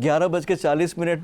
11:40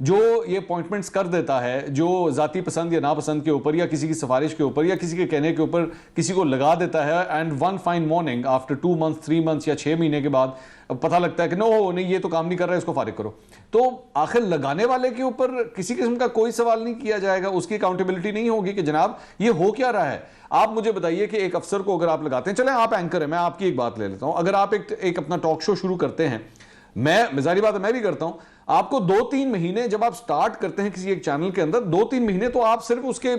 جو یہ اپوائنٹمنٹس کر دیتا ہے, جو ذاتی پسند یا ناپسند کے اوپر یا کسی کی سفارش کے اوپر یا کسی کے کہنے کے اوپر کسی کو لگا دیتا ہے, and one fine morning after 2 months 3 months یا 6 مہینے کے بعد پتہ لگتا ہے کہ نہیں یہ تو کام نہیں کر رہا ہے, اس کو فارغ کرو, تو آخر لگانے والے کے اوپر کسی قسم کا کوئی سوال نہیں کیا جائے گا, اس کی اکاؤنٹیبلٹی نہیں ہوگی کہ جناب یہ ہو کیا رہا ہے. آپ مجھے بتائیے کہ ایک افسر کو اگر آپ لگاتے ہیں, چلیں آپ اینکر ہیں, میں آپ کی ایک بات لے لیتا ہوں, اگر آپ ایک اپنا ٹاک شو شروع کرتے ہیں, میں ظاہری بات ہے میں بھی کرتا ہوں, آپ کو 2-3 مہینے جب آپ سٹارٹ کرتے ہیں کسی ایک چینل کے اندر, 2-3 مہینے تو آپ صرف اس کے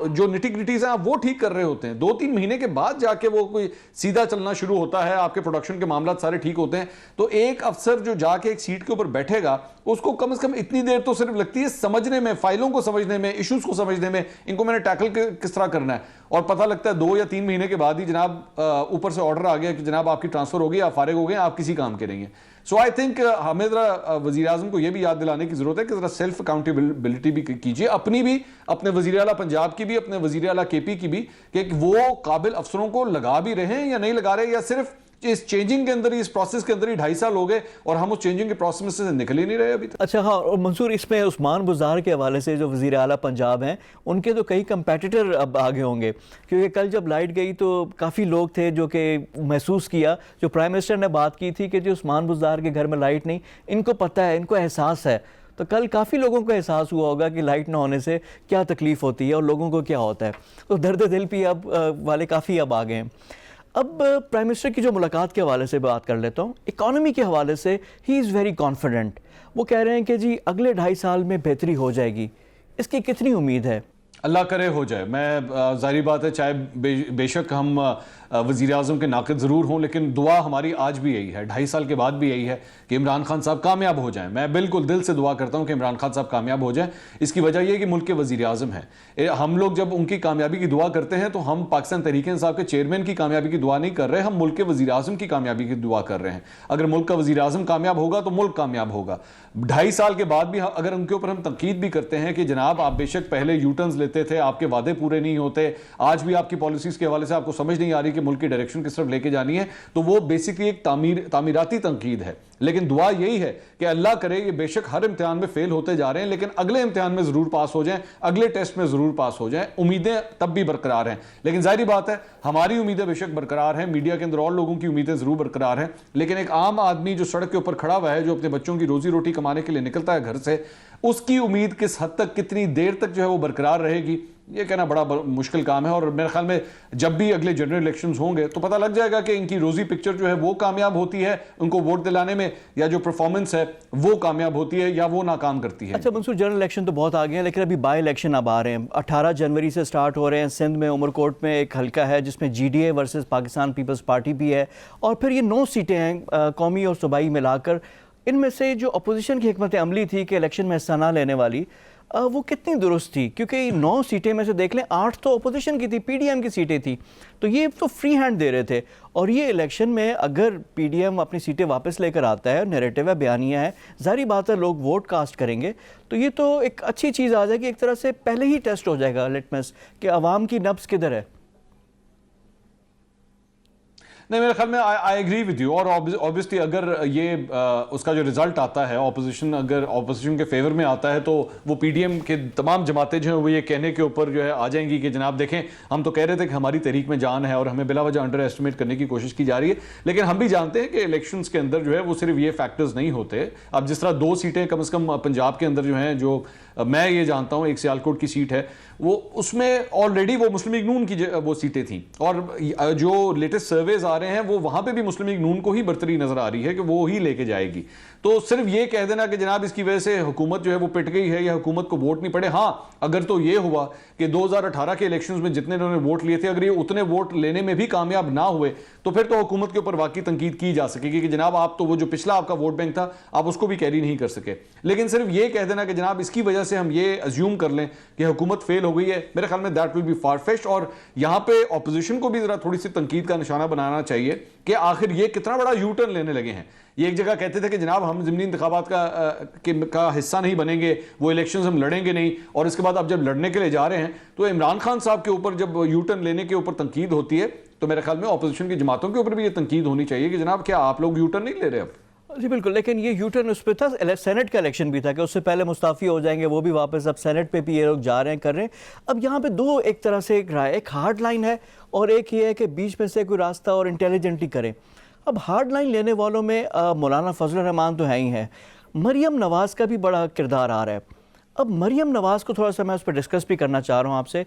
جو نٹی گریٹیز ہیں آپ وہ ٹھیک کر رہے ہوتے ہیں. 2-3 مہینے کے بعد جا کے وہ کوئی سیدھا چلنا شروع ہوتا ہے, آپ کے پروڈکشن کے معاملات سارے ٹھیک ہوتے ہیں. تو ایک افسر جو جا کے ایک سیٹ کے اوپر بیٹھے گا, اس کو کم از کم اتنی دیر تو صرف لگتی ہے سمجھنے میں, فائلوں کو سمجھنے میں, ایشوز کو سمجھنے میں, ان کو میں نے ٹیکل کس طرح کرنا ہے, اور پتہ لگتا ہے 2 یا 3 مہینے کے بعد ہی جناب اوپر سے آرڈر آ گیا کہ جناب آپ کی ٹرانسفر ہو گئی, آپ فارغ ہو گئے, آپ کسی کام کے نہیں ہیں. سو آئی تھنک ہمیں ذرا وزیر اعظم کو یہ بھی یاد دلانے کی ضرورت ہے کہ ذرا سیلف اکاؤنٹیبلٹی بھی کیجیے, اپنی بھی, اپنے وزیر اعلیٰ پنجاب کی بھی, اپنے وزیر اعلیٰ کے پی کی بھی, کہ وہ قابل افسروں کو لگا بھی رہے ہیں یا نہیں لگا رہے, یا صرف اس چینجنگ کے اندر ہی, اس پروسیس کے اندر ہی 2.5 سال ہو گئے اور ہم اس چینجنگ کے پروسیس سے نکل ہی نہیں رہے ابھی تک. اچھا ہاں, اور منصور اس میں عثمان بزدار کے حوالے سے جو وزیر اعلیٰ پنجاب ہیں, ان کے تو کئی کمپیٹیٹر اب آگے ہوں گے, کیونکہ کل جب لائٹ گئی تو کافی لوگ تھے جو کہ محسوس کیا, جو پرائم منسٹر نے بات کی تھی کہ جو عثمان بزدار کے گھر میں لائٹ نہیں, ان کو پتہ ہے, ان کو احساس ہے. تو کل کافی لوگوں کو احساس ہوا ہوگا کہ لائٹ نہ ہونے سے کیا تکلیف ہوتی ہے اور لوگوں کو کیا ہوتا ہے. تو درد دل بھی اب والے کافی اب آگے ہیں. اب پرائم منسٹر کی جو ملاقات کے حوالے سے بات کر لیتا ہوں, اکانومی کے حوالے سے ہی از ویری کانفیڈنٹ. وہ کہہ رہے ہیں کہ جی اگلے 2.5 سال میں بہتری ہو جائے گی. اس کی کتنی امید ہے؟ اللہ کرے ہو جائے. میں ظاہری بات ہے چاہے بے شک ہم وزیر اعظم کے ناقد ضرور ہوں, لیکن دعا ہماری آج بھی یہی ہے, 2.5 سال کے بعد بھی یہی ہے کہ عمران خان صاحب کامیاب ہو جائیں. میں بالکل دل سے دعا کرتا ہوں کہ عمران خان صاحب کامیاب ہو جائیں. اس کی وجہ یہ ہے کہ ملک کے وزیر اعظم ہیں. ہم لوگ جب ان کی کامیابی کی دعا کرتے ہیں تو ہم پاکستان تحریک انصاف کے چیئرمین کی کامیابی کی دعا نہیں کر رہے, ہم ملک کے وزیر اعظم کی کامیابی کی دعا کر رہے ہیں. اگر ملک کا وزیر اعظم کامیاب ہوگا تو ملک کامیاب ہوگا. 2.5 سال کے بعد بھی اگر ان کے اوپر ہم تنقید بھی کرتے ہیں کہ جناب آپ بے شک پہلے یو ٹرنز لیتے تھے, آپ کے وعدے پورے نہیں ہوتے, آج بھی آپ کی پالیسیز کے حوالے سے آپ کو سمجھ نہیں آ رہی کہ ملک کی ڈائریکشن کس طرف لے کے جانی ہے, تو وہ بیسکلی ایک تعمیراتی تنقید ہے. لیکن دعا یہی ہے کہ اللہ کرے یہ بے شک ہر امتحان میں فیل ہوتے جا رہے ہیں, لیکن اگلے امتحان میں ضرور پاس ہو جائیں, اگلے ٹیسٹ میں ضرور پاس ہو جائیں. امیدیں تب بھی برقرار ہیں, لیکن ظاہری بات ہے ہماری امیدیں بے شک برقرار ہیں, میڈیا کے اندر اور لوگوں کی امیدیں ضرور برقرار ہیں, لیکن ایک عام آدمی جو سڑک کے اوپر کھڑا ہوا ہے, جو اپنے بچوں کی روزی روٹی کمانے کے لیے نکلتا ہے گھر سے, اس کی امید کس حد تک, کتنی دیر تک جو ہے وہ برقرار رہے گی, یہ کہنا بڑا مشکل کام ہے. اور میرے خیال میں جب بھی اگلے جنرل الیکشنز ہوں گے تو پتہ لگ جائے گا کہ ان کی روزی پکچر جو ہے وہ کامیاب ہوتی ہے ان کو ووٹ دلانے میں, یا جو پرفارمنس ہے وہ کامیاب ہوتی ہے یا وہ ناکام کرتی ہے. اچھا منصور, جنرل الیکشن تو بہت آگے ہیں, لیکن ابھی بائی الیکشن اب آ رہے ہیں. 18 جنوری سے سٹارٹ ہو رہے ہیں. سندھ میں عمر کوٹ میں ایک حلقہ ہے جس میں G D A versus Pakistan Peoples Party بھی ہے, اور پھر یہ 9 سیٹیں ہیں قومی اور صوبائی ملا کر. ان میں سے جو اپوزیشن کی حکمت عملی تھی کہ الیکشن میں حصہ نہ لینے والی, وہ کتنی درست تھی؟ کیونکہ 9 سیٹیں میں سے دیکھ لیں 8 تو اپوزیشن کی تھی, پی ڈی ایم کی سیٹیں تھیں, تو یہ تو فری ہینڈ دے رہے تھے. اور یہ الیکشن میں اگر پی ڈی ایم اپنی سیٹیں واپس لے کر آتا ہے, نیریٹو ہے, بیانیہ ہے, ظاہری بات ہے لوگ ووٹ کاسٹ کریں گے, تو یہ تو ایک اچھی چیز آ جائے گی, ایک طرح سے پہلے ہی ٹیسٹ ہو جائے گا لٹمس کہ عوام کی نبض کدھر ہے. نہیں, میرے خیال میں آئی ایگری ود یو. اور obviously اگر یہ اس کا جو رزلٹ آتا ہے, اگر اپوزیشن کے فیور میں آتا ہے, تو وہ پی ڈی ایم کے تمام جماعتیں جو ہیں وہ یہ کہنے کے اوپر جو ہے آ جائیں گی کہ جناب دیکھیں ہم تو کہہ رہے تھے کہ ہماری تحریک میں جان ہے اور ہمیں بلا وجہ انڈر ایسٹیمیٹ کرنے کی کوشش کی جا رہی ہے. لیکن ہم بھی جانتے ہیں کہ الیکشنز کے اندر جو ہے وہ صرف یہ فیکٹرز نہیں ہوتے. اب جس طرح 2 سیٹیں کم از کم پنجاب کے اندر جو ہیں, جو میں یہ جانتا ہوں ایک سیالکوٹ کی سیٹ ہے, وہ اس میں آلریڈی وہ مسلم لیگ نون کی وہ سیٹیں تھیں, اور جو لیٹسٹ سرویز آ رہے ہیں وہ وہاں پہ بھی مسلم لیگ نون کو ہی برتری نظر آ رہی ہے کہ وہ ہی لے کے جائے گی. تو صرف یہ کہہ دینا کہ جناب اس کی وجہ سے حکومت جو ہے وہ پٹ گئی ہے یا حکومت کو ووٹ نہیں پڑے, ہاں اگر تو یہ ہوا کہ 2018 کے الیکشنز میں جتنے انہوں نے ووٹ لیے تھے اگر یہ اتنے ووٹ لینے میں بھی کامیاب نہ ہوئے تو پھر تو حکومت کے اوپر واقعی تنقید کی جا سکے گی کہ جناب آپ تو وہ جو پچھلا آپ کا ووٹ بینک تھا آپ اس کو بھی کیری نہیں کر سکے. لیکن صرف یہ کہہ دینا کہ جناب اس کی وجہ سے ہم یہ ازیوم کر لیں کہ حکومت فیل ہو گئی ہے, میرے خیال میں that will be far fetched. اور یہاں پہ اپوزیشن کو بھی ذرا تھوڑی سی تنقید کا نشانہ بنانا چاہیے کہ آخر یہ کتنا بڑا یو ٹرن لینے لگے ہیں. یہ ایک جگہ کہتے تھے کہ جناب ہم ضمنی انتخابات کا حصہ نہیں بنیں گے, وہ الیکشنز ہم لڑیں گے نہیں, اور اس کے بعد اب جب لڑنے کے لیے جا رہے ہیں تو عمران خان صاحب کے اوپر جب یو ٹرن لینے کے اوپر تنقید ہوتی ہے تو میرے خیال میں اپوزیشن کی جماعتوں کے اوپر بھی یہ تنقید ہونی چاہیے کہ جناب کیا آپ لوگ یو ٹرن نہیں لے رہے اب؟ جی بالکل, لیکن یہ یو ٹرن اس پہ تھا, سینٹ کا الیکشن بھی تھا کہ اس سے پہلے مستعفی ہو جائیں گے, وہ بھی واپس اب سینٹ پہ بھی یہ لوگ جا رہے ہیں, کر رہے ہیں. اب یہاں پہ دو ایک طرح سے ایک رائے, ایک ہارڈ لائن ہے اور ایک یہ ہے کہ بیچ میں سے کوئی راستہ اور انٹیلیجنٹلی کریں. اب ہارڈ لائن لینے والوں میں مولانا فضل الرحمان تو ہے ہی ہیں, مریم نواز کا بھی بڑا کردار آ رہا ہے. اب مریم نواز کو تھوڑا سا میں اس پہ ڈسکس بھی کرنا چاہ رہا ہوں آپ سے.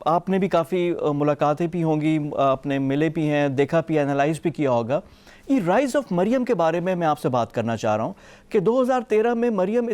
آپ نے بھی کافی ملاقاتیں بھی ہوں گی, اپنے ملے بھی ہیں, دیکھا بھی, انالائز بھی کیا ہوگا. یہ رائز آف مریم کے بارے میں آپ سے بات کرنا چاہ رہا ہوں کہ 2013 میں مریم